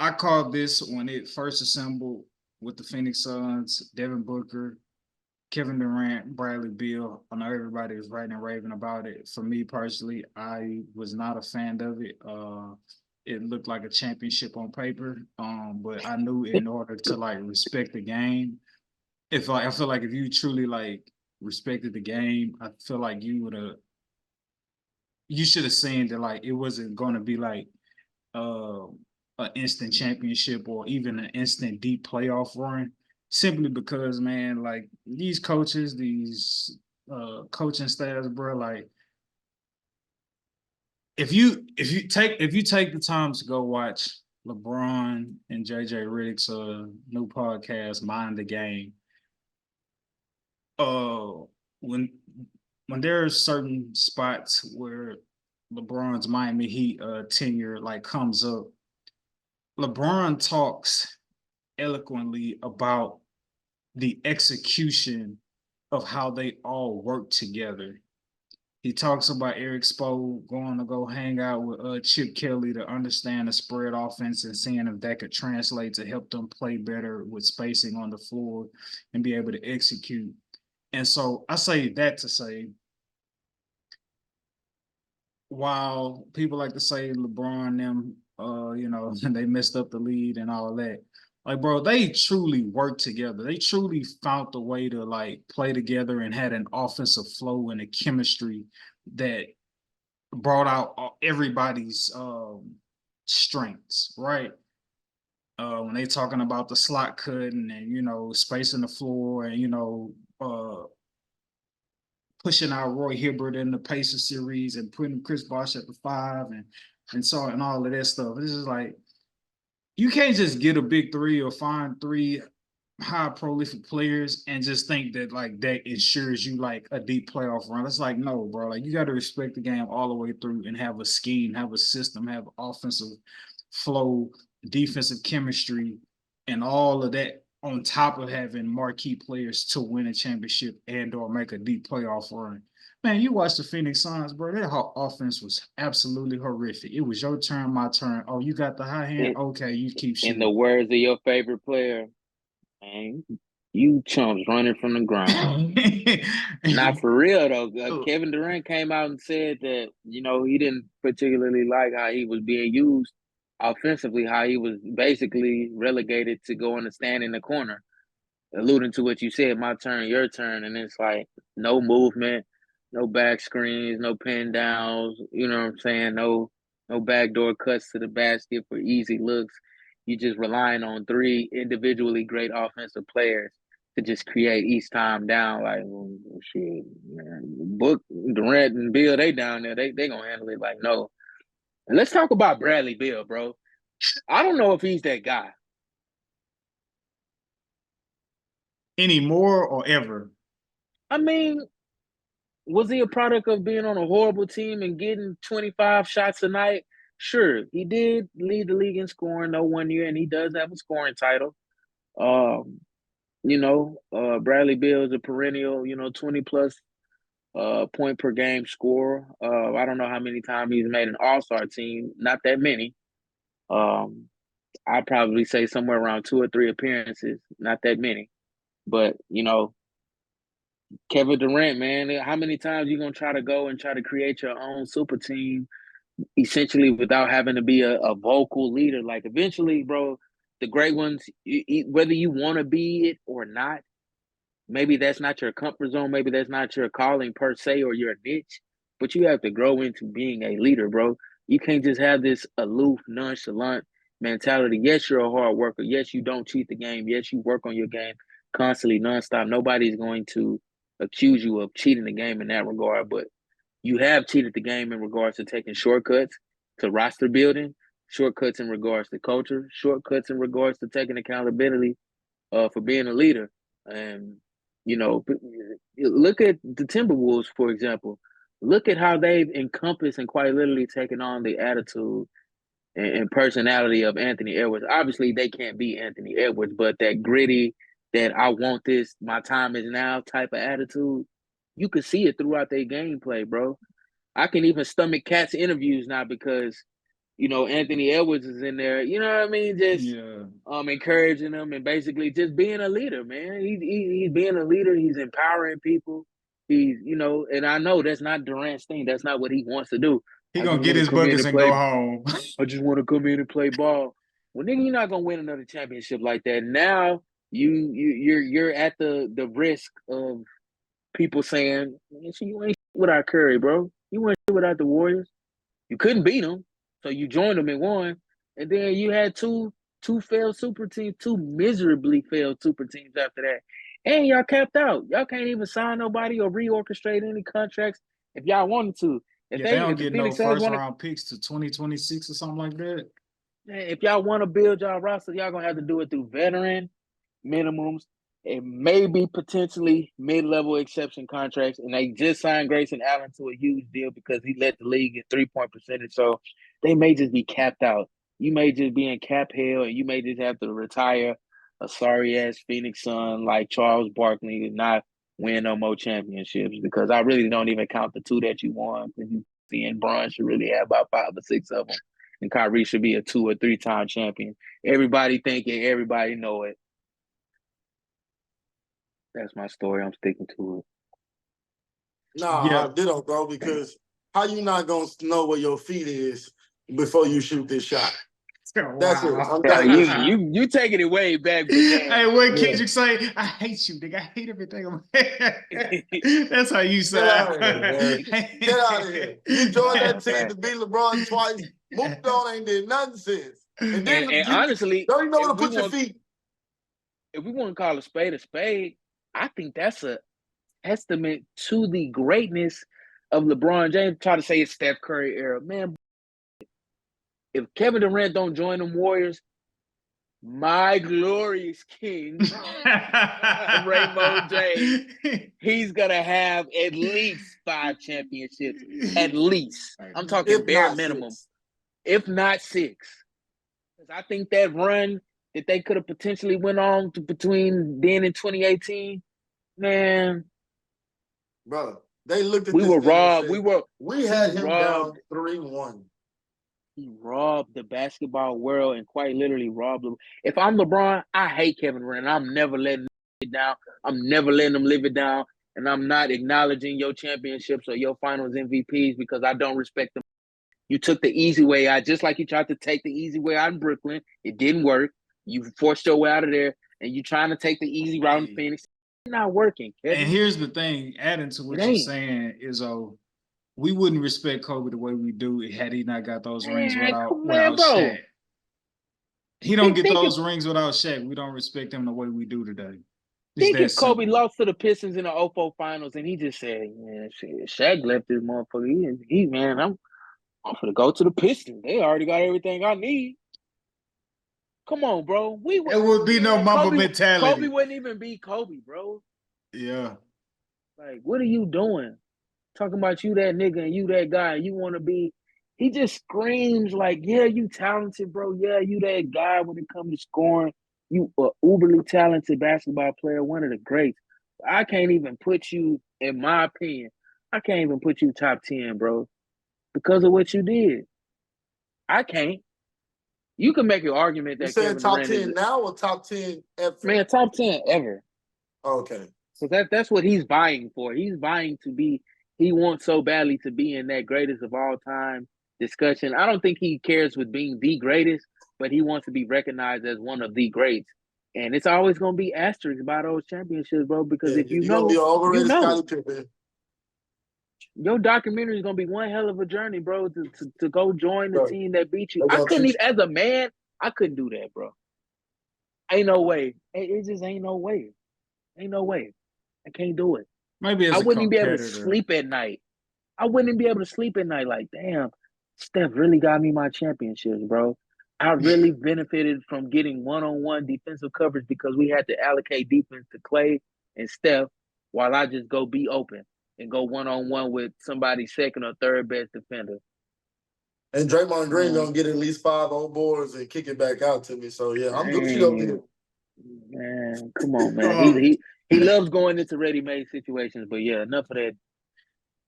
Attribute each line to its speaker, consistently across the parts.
Speaker 1: I called this when it first assembled with the Phoenix Suns, Devin Booker, Kevin Durant, Bradley Beal. I know everybody was writing and raving about it. For me personally, I was not a fan of it. It looked like a championship on paper, but I knew in order to like respect the game, if I feel like if you truly like respected the game, I feel like you should have seen that like it wasn't going to be like uh, an instant championship or even an instant deep playoff run, simply because man, like these coaches, these coaching staffs, bro, like if you take the time to go watch LeBron and JJ Redick's new podcast, Mind the Game, uh when there are certain spots where LeBron's Miami Heat tenure like comes up, LeBron talks eloquently about the execution of how they all work together. He talks about Eric Spo going to go hang out with Chip Kelly to understand the spread offense and seeing if that could translate to help them play better with spacing on the floor and be able to execute. And so I say that to say, while people like to say LeBron them, they messed up the lead and all that. Like, bro, they truly worked together. They truly found the way to like play together and had an offensive flow and a chemistry that brought out everybody's strengths, right? When they talking about the slot cutting and spacing the floor and pushing out Roy Hibbert in the Pacer series and putting Chris Bosh at the five and all of that stuff. This is like you can't just get a big three or find three high prolific players and just think that like that ensures you like a deep playoff run. It's like no, bro. Like you got to respect the game all the way through and have a scheme, have a system, have offensive flow, defensive chemistry, and all of that on top of having marquee players to win a championship and or make a deep playoff run. Man, you watch the Phoenix Suns, bro. That offense was absolutely horrific. It was your turn, my turn. Oh, you got the high hand?
Speaker 2: In,
Speaker 1: Okay, you keep
Speaker 2: in the
Speaker 1: shooting.
Speaker 2: words of your favorite player, man, you chumps running from the ground. Not for real though. Kevin Durant came out and said that he didn't particularly like how he was being used offensively, how he was basically relegated to go and stand in the corner, alluding to what you said, my turn, your turn, and it's like no movement, no back screens, no pin downs. You know what I'm saying? No backdoor cuts to the basket for easy looks. You just relying on three individually great offensive players to just create each time down. Like shit, man. Book Durant and Bill, they down there. They gonna handle it like no. And let's talk about Bradley Bill, bro. I don't know if he's that guy.
Speaker 1: Anymore or ever?
Speaker 2: I mean, was he a product of being on a horrible team and getting 25 shots a night? Sure, he did lead the league in scoring though 1 year, and he does have a scoring title. Um, Bradley Beal is a perennial, 20 plus point per game scorer. I don't know how many times he's made an all-star team, not that many. Um, I'd probably say somewhere around two or three appearances, not that many. But, Kevin Durant, man, how many times you gonna try to go and try to create your own super team essentially without having to be a vocal leader? Like eventually, bro, the great ones, whether you want to be it or not, maybe that's not your comfort zone, maybe that's not your calling per se or your niche, but you have to grow into being a leader, bro. You can't just have this aloof, nonchalant mentality. Yes, you're a hard worker. Yes, you don't cheat the game. Yes, you work on your game constantly, nonstop. Nobody's going to accuse you of cheating the game in that regard, but you have cheated the game in regards to taking shortcuts to roster building, shortcuts in regards to culture, shortcuts in regards to taking accountability for being a leader. And, look at the Timberwolves, for example. Look at how they've encompassed and quite literally taken on the attitude and personality of Anthony Edwards. Obviously, they can't be Anthony Edwards, but that gritty, that I want this, my time is now type of attitude, you could see it throughout their gameplay, bro. I can even stomach Cat's interviews now because Anthony Edwards is in there. You know what I mean? Just
Speaker 1: Yeah.
Speaker 2: encouraging them and basically just being a leader, man. He's being a leader. He's empowering people. He's, and I know that's not Durant's thing. That's not what he wants to do.
Speaker 1: He
Speaker 2: I
Speaker 1: gonna
Speaker 2: just
Speaker 1: get
Speaker 2: want to
Speaker 1: his
Speaker 2: come in
Speaker 1: buckets
Speaker 2: and
Speaker 1: and go
Speaker 2: play.
Speaker 1: home.
Speaker 2: I just want to come in and play ball. Well, nigga, you're not gonna win another championship like that. Now you're at the risk of people saying, you ain't without Curry, bro. You ain't without the Warriors. You couldn't beat them, so you joined them and won. And then you had two failed super teams, two miserably failed super teams after that. And y'all capped out. Y'all can't even sign nobody or reorchestrate any contracts if y'all wanted to.
Speaker 1: Yeah, they don't
Speaker 2: If the
Speaker 1: get no
Speaker 2: Phoenix Suns
Speaker 1: first
Speaker 2: want
Speaker 1: round picks to 2026 or something like that.
Speaker 2: if y'all want to build y'all roster, y'all gonna have to do it through veteran minimums and maybe potentially mid-level exception contracts. And they just signed Grayson Allen to a huge deal because he led the league in 3-point percentage. So they may just be capped out. You may just be in cap hell, and you may just have to retire a sorry ass Phoenix Sun like Charles Barkley and not win no more championships, because I really don't even count the 2 that you won, because you see, and Bron should really have about 5 or 6 of them, and Kyrie should be a 2 or 3-time champion. Everybody thinking, everybody know it. That's my story. I'm sticking to it.
Speaker 3: Nah,
Speaker 1: Yeah.
Speaker 3: I ditto, bro, because how you not gonna know where your feet is before you shoot this shot? That's it. I'm
Speaker 2: Yeah,
Speaker 3: done.
Speaker 2: you taking it way back.
Speaker 1: Hey, what
Speaker 3: Yeah.
Speaker 1: Kendrick say? I hate you, nigga. I hate everything. That's how you
Speaker 3: Get out
Speaker 1: sound.
Speaker 3: of here, man. Get out of here. You joined that team to beat LeBron twice. Moved on, ain't did nothing since. And then
Speaker 2: And honestly,
Speaker 3: don't you know where to
Speaker 2: if we
Speaker 3: put your
Speaker 2: want-
Speaker 3: feet?
Speaker 2: if we want to call a spade, I think that's a testament to the greatness of LeBron James. Try to say it's Steph Curry era, man. If Kevin Durant don't join them Warriors, my glorious king, Raymond James, he's gonna have at least 5 championships. At least, I'm talking
Speaker 3: If
Speaker 2: bare
Speaker 3: not
Speaker 2: minimum,
Speaker 3: 6.
Speaker 2: if not 6. Because I think that run that they could have potentially went on to between then and 2018, man.
Speaker 3: Brother, they looked at
Speaker 2: We
Speaker 3: this
Speaker 2: were
Speaker 3: thing and
Speaker 2: robbed.
Speaker 3: said, we had him
Speaker 2: robbed.
Speaker 3: down 3-1.
Speaker 2: He robbed the basketball world and quite literally robbed them. If I'm LeBron, I hate Kevin Durant. I'm never letting it down. I'm never letting him live it down. And I'm not acknowledging your championships or your finals MVPs because I don't respect them. You took the easy way out, just like you tried to take the easy way out in Brooklyn. It didn't work. You forced your way out of there, and you trying to take the easy route in Phoenix. It's not working, Kevin.
Speaker 1: And here's the thing, adding to what you're saying is, we wouldn't respect Kobe the way we do had he not got those rings without Shaq. He don't get those rings without Shaq. We don't respect him the way we do today.
Speaker 2: Think if Kobe lost to the Pistons in the 2004 finals and he just said, man, Shaq left this motherfucker. He man, I'm gonna go to the Pistons. They already got everything I need. Come on, bro.
Speaker 1: It would be no Mamba mentality.
Speaker 2: Kobe wouldn't even be Kobe, bro.
Speaker 1: Yeah.
Speaker 2: Like, what are you doing? Talking about you that nigga and you that guy. You want to be. He just screams like, yeah, you talented, bro. Yeah, you that guy when it comes to scoring. You are uberly talented basketball player, one of the greats. I can't even put you, in my opinion, I can't even put you top 10, bro, because of what you did. I can't. You can make an argument that
Speaker 3: you said
Speaker 2: Kevin
Speaker 3: top
Speaker 2: Durant
Speaker 3: 10 now or top 10 ever?
Speaker 2: Man, top 10 ever.
Speaker 3: Okay.
Speaker 2: So that's what he's vying for. He's vying to be. He wants so badly to be in that greatest of all time discussion. I don't think he cares with being the greatest, but he wants to be recognized as one of the greats. And it's always going to be asterisks by those championships, bro, because if you know,
Speaker 3: be overrated,
Speaker 2: you know.
Speaker 3: Scottie Pippen.
Speaker 2: Your documentary is going to be one hell of a journey, bro, to go join the team that beat you. I couldn't even, as a man, I couldn't do that, bro. Ain't no way. It just ain't no way. Ain't no way. I can't do it.
Speaker 1: Maybe as
Speaker 2: I wouldn't even be able to sleep at night. I wouldn't even be able to sleep at night. Like, damn, Steph really got me my championships, bro. I really benefited from getting one-on-one defensive coverage because we had to allocate defense to Clay and Steph while I just go be open and go one-on-one with somebody second or third best defender.
Speaker 3: And Draymond Green gonna get at least 5 on boards and kick it back out to me. So yeah, I'm Gucci over here.
Speaker 2: Man, come on, man. He loves going into ready-made situations, but yeah, enough of that.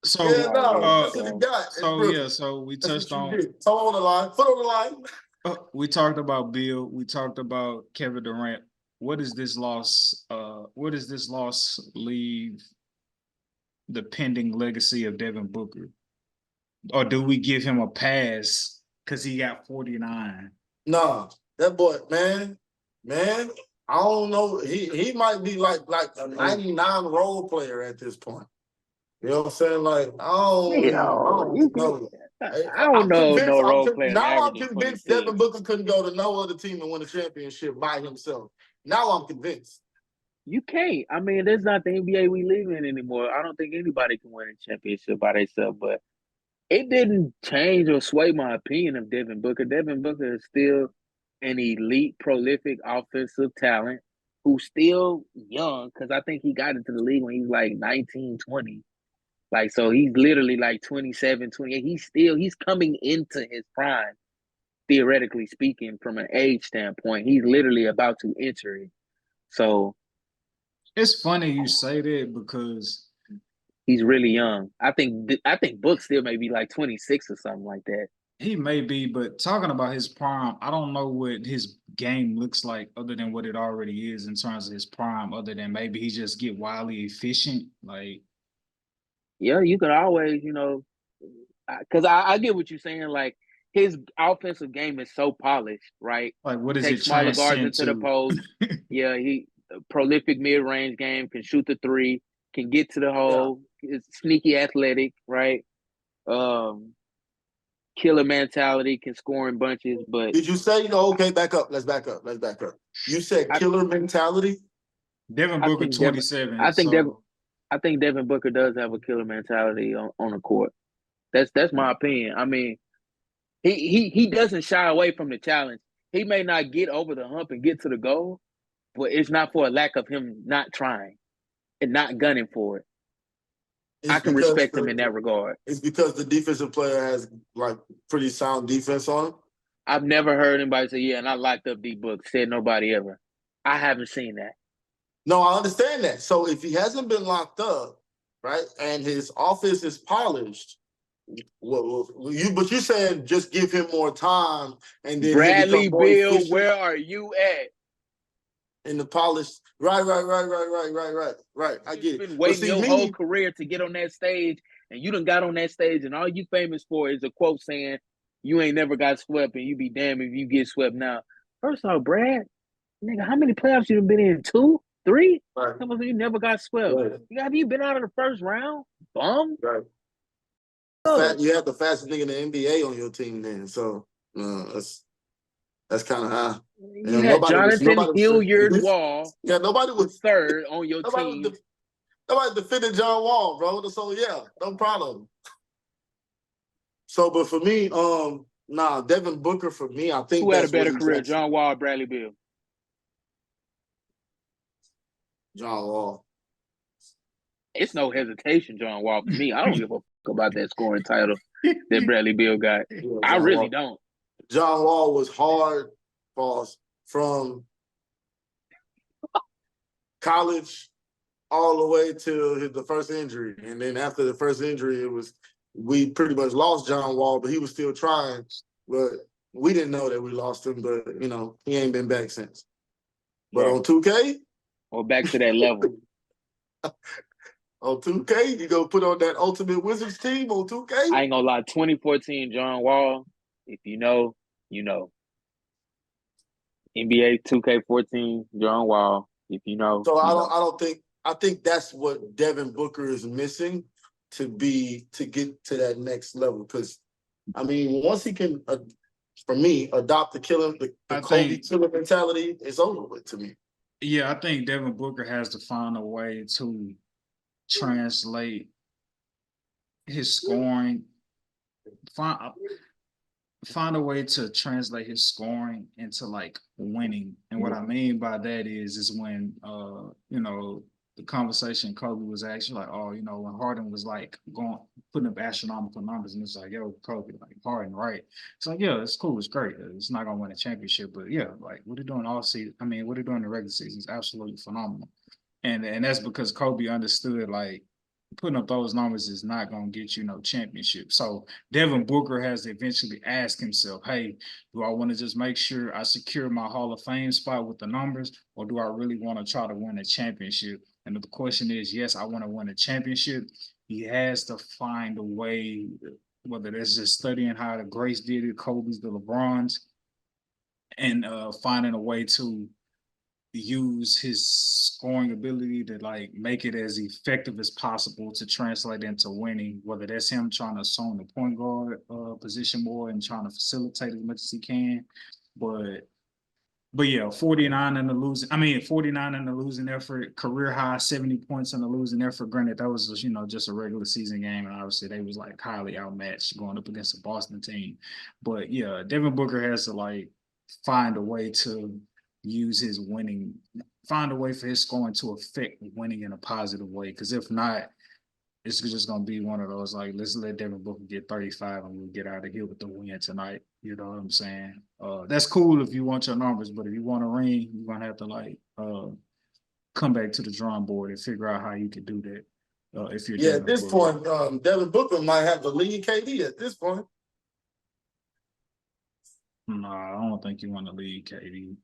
Speaker 1: So
Speaker 3: Yeah, no, that's what
Speaker 2: so
Speaker 3: you got. It's
Speaker 1: so
Speaker 3: Brooklyn.
Speaker 1: yeah, so we
Speaker 3: That's
Speaker 1: touched
Speaker 3: what you
Speaker 1: on
Speaker 3: get. Toe on the line, foot on the line.
Speaker 1: we talked about Bill, we talked about Kevin Durant. What does this loss leave the pending legacy of Devin Booker? Or do we give him a pass because he got 49?
Speaker 3: Nah, that boy, man, I don't know. He might be like a 99 role player at this point. You know what I'm saying? Like,
Speaker 2: you know,
Speaker 3: I don't know.
Speaker 2: I don't
Speaker 3: I'm
Speaker 2: know no
Speaker 3: convinced.
Speaker 2: role players
Speaker 3: Now I'm
Speaker 2: averaging
Speaker 3: convinced
Speaker 2: 26.
Speaker 3: Devin Booker couldn't go to no other team and win a championship by himself. Now I'm convinced.
Speaker 2: You can't. I mean, that's not the NBA we live in anymore. I don't think anybody can win a championship by themselves, but it didn't change or sway my opinion of Devin Booker. Devin Booker is still an elite, prolific offensive talent who's still young because I think he got into the league when he was like 19, 20. Like, so he's literally like 27, 28. He's coming into his prime, theoretically speaking, from an age standpoint. He's literally about to enter it. So
Speaker 1: It's funny you say that because
Speaker 2: he's really young. I think Book still may be like 26 or something like that.
Speaker 1: he may be, but talking about his prime, I don't know what his game looks like other than what it already is in terms of his prime, other than maybe he just get wildly efficient.
Speaker 2: Yeah, you could always, because I get what you're saying. Like his offensive game is so polished, right?
Speaker 1: What does it
Speaker 2: Takes smaller guards
Speaker 1: transcend
Speaker 2: into the
Speaker 1: to?
Speaker 2: post. Yeah, he prolific mid range game, can shoot the three, can get to the
Speaker 3: Yeah.
Speaker 2: hole, is sneaky athletic, right? Um, Killer mentality, can score in bunches, but
Speaker 3: Did you say no? Okay, back up. Let's back up. You said
Speaker 2: I,
Speaker 3: killer mentality.
Speaker 1: Devin
Speaker 2: I
Speaker 1: Booker
Speaker 2: think Devin,
Speaker 1: 27.
Speaker 2: I think Devin,
Speaker 1: So
Speaker 2: I think Devin Booker does have a killer mentality on the court. That's my opinion. I mean, he doesn't shy away from the challenge. He may not get over the hump and get to the goal, but it's not for a lack of him not trying and not gunning for it. I can respect him in that regard.
Speaker 3: It's because the defensive player has like pretty sound defense on him.
Speaker 2: I've never heard anybody say, "Yeah," and I locked up D Book. Said nobody ever. I haven't seen that.
Speaker 3: No, I understand that. So if he hasn't been locked up, right, and his offense is polished, but you saying just give him more time and then he'll
Speaker 2: Bradley
Speaker 3: become more
Speaker 2: Beal,
Speaker 3: efficient
Speaker 2: where are you at?
Speaker 3: in the polished. Right. I get
Speaker 2: You've
Speaker 3: it.
Speaker 2: been
Speaker 3: But
Speaker 2: waiting
Speaker 3: see,
Speaker 2: your whole career to get on that stage, and you done got on that stage, and all you famous for is a quote saying, "You ain't never got swept, and you be damned if you get swept now." First off, Brad, nigga, how many playoffs you done been in? 2, 3?
Speaker 3: right,
Speaker 2: Some of you never got swept.
Speaker 3: right,
Speaker 2: Have you been out of the first round? Bum.
Speaker 3: right.
Speaker 2: Ugh.
Speaker 3: You have the fastest nigga in the NBA on your team, then. So that's kind of how.
Speaker 2: You had Jonathan Hilliard Wall
Speaker 3: Yeah, nobody was
Speaker 2: third on your
Speaker 3: nobody
Speaker 2: team.
Speaker 3: was, nobody defended John Wall, bro. So yeah, no problem. So, but for me, Devin Booker for me, I think
Speaker 2: Who had a
Speaker 3: that's what
Speaker 2: better
Speaker 3: he's
Speaker 2: career,
Speaker 3: actually.
Speaker 2: John Wall or Bradley Beal?
Speaker 3: John Wall.
Speaker 2: It's no hesitation, John Wall, for me. I don't give a fuck about that scoring title that Bradley Beal got.
Speaker 3: Yeah,
Speaker 2: I really
Speaker 3: Wall.
Speaker 2: don't.
Speaker 3: John Wall was hard, pause, from college all the way to the first injury. And then after the first injury, we pretty much lost John Wall, but he was still trying. But we didn't know that we lost him, but he ain't been back since. But on 2K,
Speaker 2: or back to that level.
Speaker 3: On 2K, you go put on that Ultimate Wizards team on 2K.
Speaker 2: I ain't gonna lie, 2014 John Wall, if you know, you know. NBA 2K14 John Wall, if you know.
Speaker 3: So I think that's what Devin Booker is missing to get to that next level. Because once he can, for me, adopt the Kobe killer mentality, it's over with to me.
Speaker 1: Yeah, I think Devin Booker has to find a way to translate his scoring, find a way to translate his scoring into like winning. And what I mean by that is when the conversation Kobe was actually like, oh, when Harden was like putting up astronomical numbers, and it's like, yo, Kobe, like Harden, right? It's like, yeah, it's cool, it's great. It's not gonna win a championship, but yeah, like what are doing all season? What are doing in the regular season is absolutely phenomenal. And that's because Kobe understood like putting up those numbers is not going to get you no championship. So Devin Booker has to eventually ask himself, hey, do I want to just make sure I secure my Hall of Fame spot with the numbers, or do I really want to try to win a championship? And if the question is, yes, I want to win a championship, he has to find a way, whether that's just studying how the greats did it, Kobe's, the LeBrons, and finding a way to use his scoring ability to like make it as effective as possible to translate into winning, whether that's him trying to assume the point guard position more and trying to facilitate as much as he can. But yeah, 49 in the losing effort, career high 70 points in the losing effort. Granted, that was just a regular season game, and obviously they was like highly outmatched going up against a Boston team. But yeah, Devin Booker has to like find a way to use his winning, find a way for his scoring to affect winning in a positive way. Because if not, it's just gonna be one of those like, let's let Devin Booker get 35 and we'll get out of here with the win tonight. You know what I'm saying? That's cool if you want your numbers, but if you want a ring, you're gonna have to like come back to the drawing board and figure out how you can do that. If you're
Speaker 3: at this point, Devin Booker might have to lead KD at this point.
Speaker 1: No, I don't think you want to lead KD.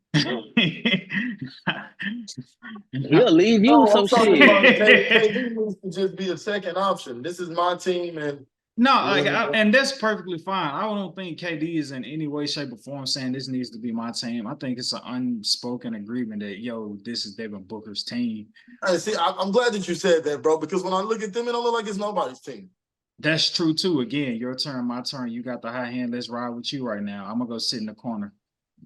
Speaker 2: He'll leave you
Speaker 3: No,
Speaker 2: some
Speaker 3: I'm talking about
Speaker 2: shit.
Speaker 3: KD needs to just be a second option. This is my team, and
Speaker 1: No, and that's perfectly fine. I don't think KD is in any way, shape, or form saying this needs to be my team. I think it's an unspoken agreement that, this is Devin Booker's team.
Speaker 3: see, I'm glad that you said that, bro, because when I look at them, it don't look like it's nobody's team.
Speaker 1: That's true too. Again, your turn, my turn. You got the high hand. Let's ride with you right now. I'm gonna go sit in the corner.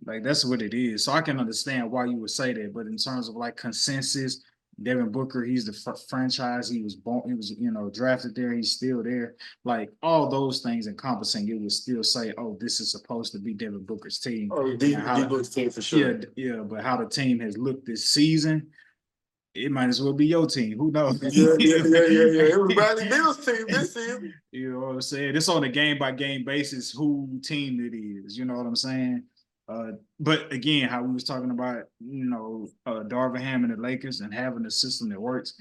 Speaker 1: Like that's what it is. So I can understand why you would say that. But in terms of like consensus, Devin Booker, he's the franchise. He was born. He was drafted there. He's still there. Like all those things encompassing, it would still say, oh, this is supposed to be Devin Booker's team.
Speaker 3: Oh, D Book's team for sure.
Speaker 1: Yeah. But how the team has looked this season, it might as well be your team. Who knows?
Speaker 3: Yeah. It was Bradley Beal's team this season.
Speaker 1: You know what I'm saying? It's on a game-by-game basis who team it is. You know what I'm saying? But again, how we was talking about, Darvin Ham and the Lakers and having a system that works,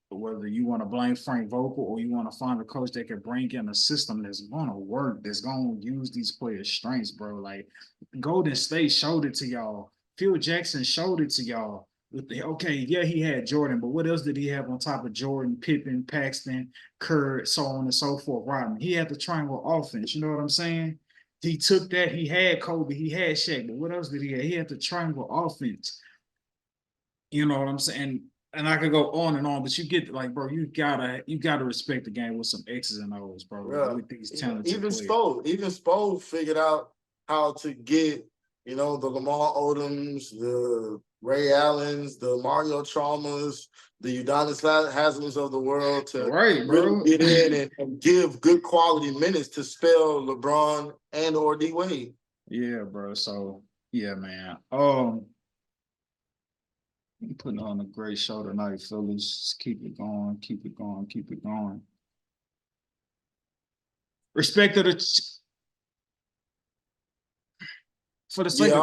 Speaker 1: whether you want to blame Frank Vogel or you want to find a coach that can bring in a system that's going to work, that's going to use these players' strengths, bro. Like Golden State showed it to y'all. Phil Jackson showed it to y'all. He had Jordan, but what else did he have on top of Jordan, Pippen, Paxton, Kerr, so on and so forth, Rodman? He had the triangle offense. You know what I'm saying? He took that. He had Kobe. He had Shaq. But what else did he have? He had the triangle offense. You know what I'm saying? And I could go on and on, but you get like, bro, you gotta respect the game with some X's and O's, bro.
Speaker 3: Yeah.
Speaker 1: With these talented
Speaker 3: Even
Speaker 1: players.
Speaker 3: Spo figured out how to get, the Lamar Odoms, the Ray Allens, the Mario Chalmers, the Udonis Haslems of the world to really get in and give good quality minutes to spell LeBron and or D Wade.
Speaker 1: Yeah, bro. So yeah, man. Putting on a great show tonight, fellas. Just keep it going, keep it going, keep it going. Respect to for the sake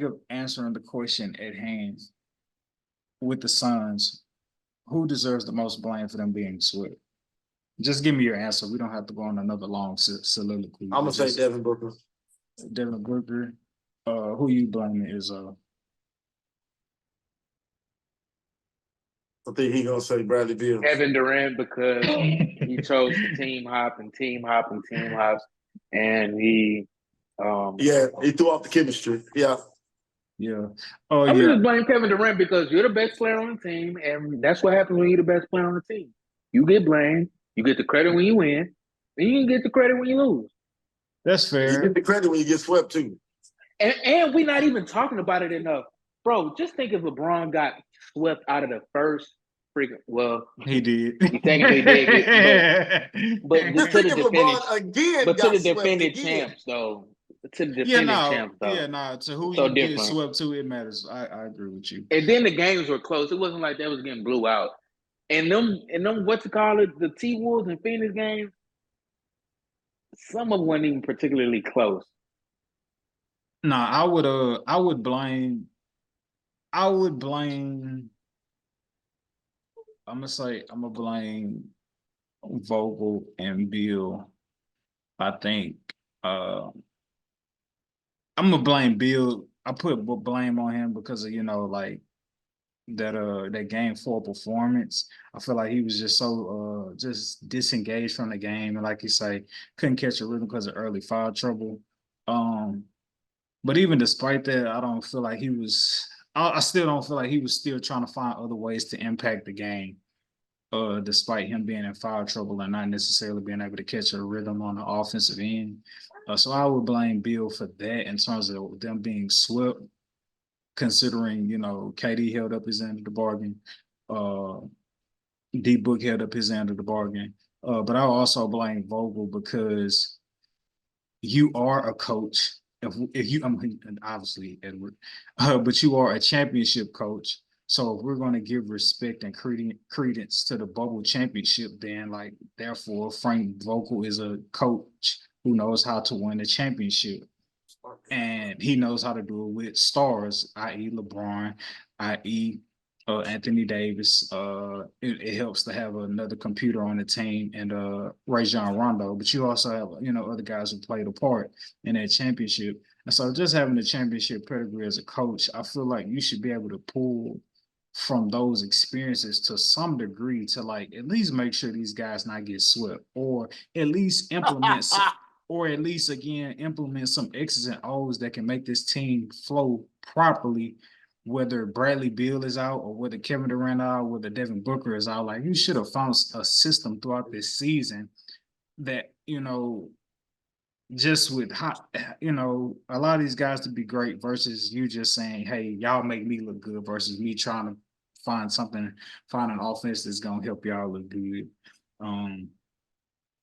Speaker 1: of answering the question at hand with the Suns, who deserves the most blame for them being swept? Just give me your answer. We don't have to go on another long soliloquy.
Speaker 3: I'm gonna say Devin Booker.
Speaker 1: Devin Booker. Who you blaming is
Speaker 3: I think he gonna say Bradley Beal.
Speaker 2: Kevin Durant, because he chose to team hop, and he
Speaker 3: he threw off the chemistry. Yeah.
Speaker 1: Oh,
Speaker 2: I would just blame Kevin Durant because you're the best player on the team, and that's what happens when you're the best player on the team. You get blamed, you get the credit when you win, and you get the credit when you lose.
Speaker 1: That's fair.
Speaker 3: You get the credit when you get swept too.
Speaker 2: And we're not even talking about it enough. Bro, just think if LeBron got swept out of the first
Speaker 1: he did.
Speaker 2: He technically did, but to the defending champs, though. To the defending champs, though.
Speaker 1: To who you get swept to, it matters. I agree with you.
Speaker 2: And then the games were close. It wasn't like that was getting blew out. And them the T-Wolves and Phoenix games, some of them weren't even particularly close.
Speaker 1: Nah, I would blame I'm gonna blame Vogel and Bill. I think I'm gonna blame Bill. I put blame on him because of like that game 4 performance. I feel like he was just so just disengaged from the game, and like you say, couldn't catch a rhythm because of early foul trouble. Um, but even despite that, I don't feel like he was. I still don't feel like he was still trying to find other ways to impact the game. Despite him being in foul trouble and not necessarily being able to catch a rhythm on the offensive end. So I would blame Bill for that in terms of them being swept, considering, KD held up his end of the bargain. D Book held up his end of the bargain. But I'll also blame Vogel because you are a coach. If you, I mean, obviously Edward, but you are a championship coach. So if we're going to give respect and credence to the bubble championship, then like therefore Frank Vogel is a coach who knows how to win a championship, and he knows how to do it with stars, i.e. LeBron, i.e. Anthony Davis. It helps to have another computer on the team and Rajon Rondo, but you also have other guys who played a part in that championship. And so just having a championship pedigree as a coach, I feel like you should be able to pull from those experiences to some degree to like at least make sure these guys not get swept, or at least implement or at least again implement some X's and O's that can make this team flow properly, whether Bradley Beal is out or whether Kevin Durant out, whether Devin Booker is out. Like you should have found a system throughout this season that, just with hot, a lot of these guys to be great versus you just saying, hey, y'all make me look good versus me trying to find an offense that's gonna help y'all look good.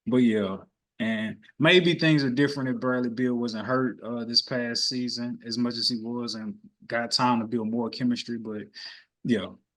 Speaker 1: But yeah, and maybe things are different if Bradley Beal wasn't hurt this past season as much as he was and got time to build more chemistry. But yeah,